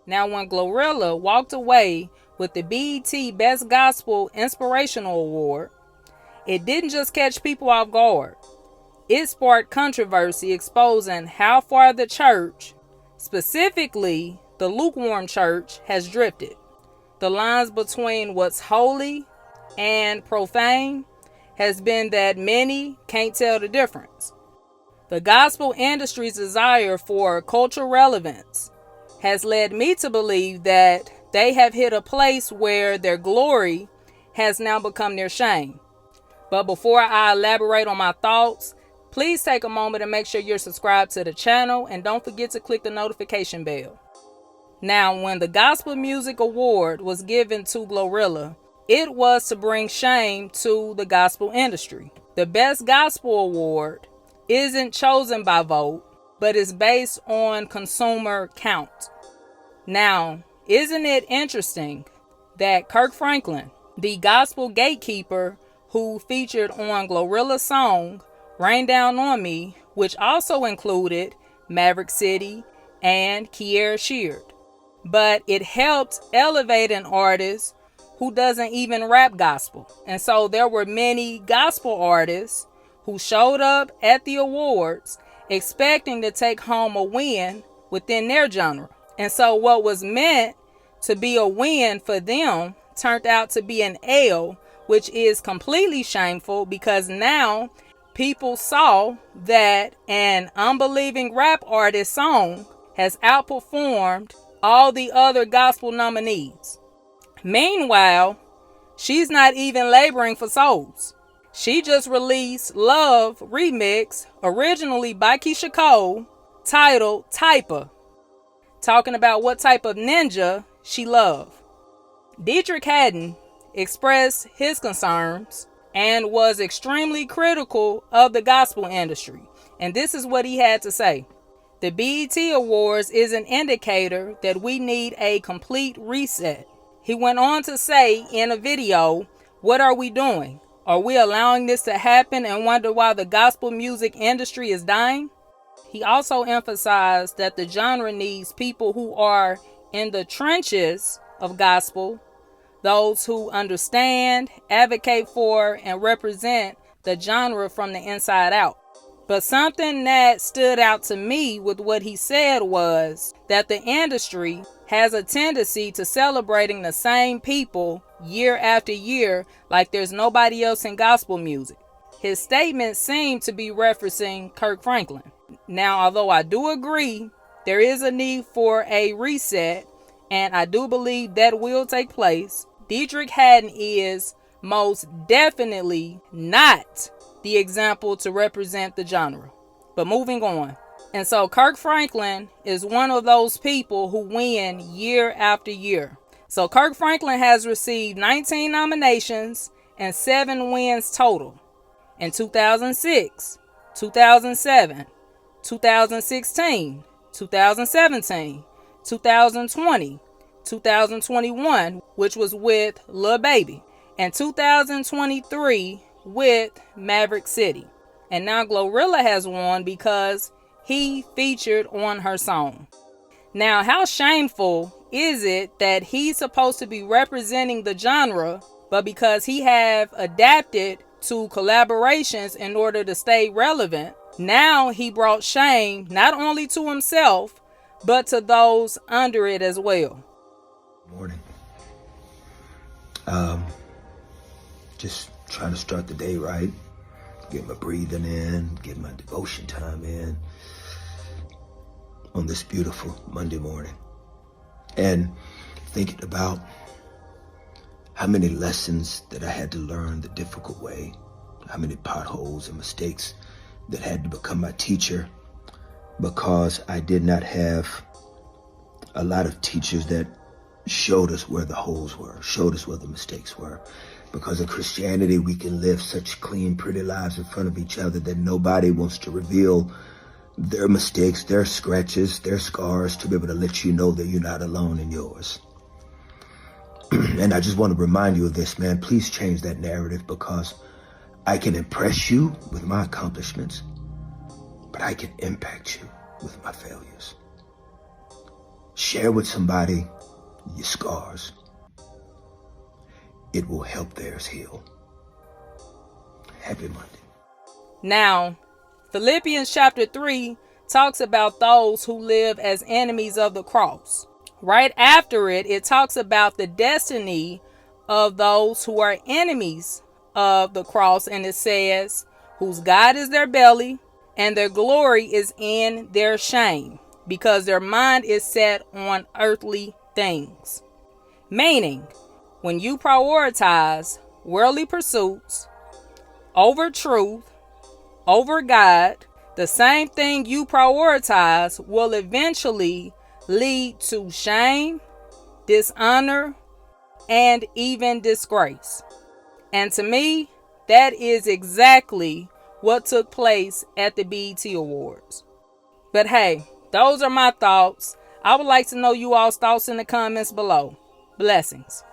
Now, when GloRilla walked away with the BET Best Gospel Inspirational Award, it didn't just catch people off guard. It sparked controversy exposing how far the church, specifically the lukewarm church, has drifted. The lines between what's holy and profane has been that many can't tell the difference. The gospel industry's desire for cultural relevance has led me to believe that they have hit a place where their glory has now become their shame. But before I elaborate on my thoughts, please take a moment and make sure you're subscribed to the channel, and don't forget to click the notification bell. Now, when the Gospel Music Award was given to GloRilla, it was to bring shame to the gospel industry. The Best Gospel Award isn't chosen by vote, but is based on consumer count. Now, isn't it interesting that Kirk Franklin, the gospel gatekeeper who featured on GloRilla's song Rain Down On Me, which also included Maverick City and Kierra Sheard, but it helped elevate an artist who doesn't even rap gospel. And so there were many gospel artists who showed up at the awards expecting to take home a win within their genre. And so what was meant to be a win for them turned out to be an L, which is completely shameful, because now people saw that an unbelieving rap artist song has outperformed all the other gospel nominees. Meanwhile, she's not even laboring for souls. She just released Love Remix, originally by Keisha Cole, titled Typa, talking about what type of ninja she loved. Deitrick Haddon expressed his concerns and was extremely critical of the gospel industry. And this is what he had to say. The BET Awards is an indicator that we need a complete reset. He went on to say in a video, "What are we doing? Are we allowing this to happen and wonder why the gospel music industry is dying?" He also emphasized that the genre needs people who are in the trenches of gospel, those who understand, advocate for, and represent the genre from the inside out. But something that stood out to me with what he said was that the industry has a tendency to celebrating the same people year after year like there's nobody else in gospel music. His statement seemed to be referencing Kirk Franklin. Now, although I do agree there is a need for a reset, and I do believe that will take place, Deitrick Haddon is most definitely not the example to represent the genre. But moving on. And so Kirk Franklin is one of those people who win year after year. So Kirk Franklin has received 19 nominations and 7 wins total in 2006, 2007, 2016, 2017, 2020, 2021, which was with Lil Baby, and 2023 with Maverick City. And now GloRilla has won because he featured on her song. Now, how shameful is it that he's supposed to be representing the genre, but because he have adapted to collaborations in order to stay relevant, now he brought shame not only to himself, but to those under it as well. Morning. Just trying to start the day right, get my breathing in, get my devotion time in on this beautiful Monday morning, and thinking about how many lessons that I had to learn the difficult way, how many potholes and mistakes that had to become my teacher, because I did not have a lot of teachers that showed us where the holes were, showed us where the mistakes were. Because in Christianity, we can live such clean, pretty lives in front of each other that nobody wants to reveal their mistakes, their scratches, their scars, to be able to let you know that you're not alone in yours. And I just want to remind you of this, man. Please change that narrative, because I can impress you with my accomplishments, but I can impact you with my failures. share with somebody your scars. It will help theirs heal. Happy Monday. Now, Philippians chapter 3 talks about those who live as enemies of the cross. Right after it, it talks about the destiny of those who are enemies of the cross, and it says, whose God is their belly, and their glory is in their shame, because their mind is set on earthly things. Meaning, when you prioritize worldly pursuits over truth, over God, the same thing you prioritize will eventually lead to shame, dishonor, and even disgrace. And to me, that is exactly what took place at the BET Awards. But hey, those are my thoughts. I would like to know you all's thoughts in the comments below. Blessings.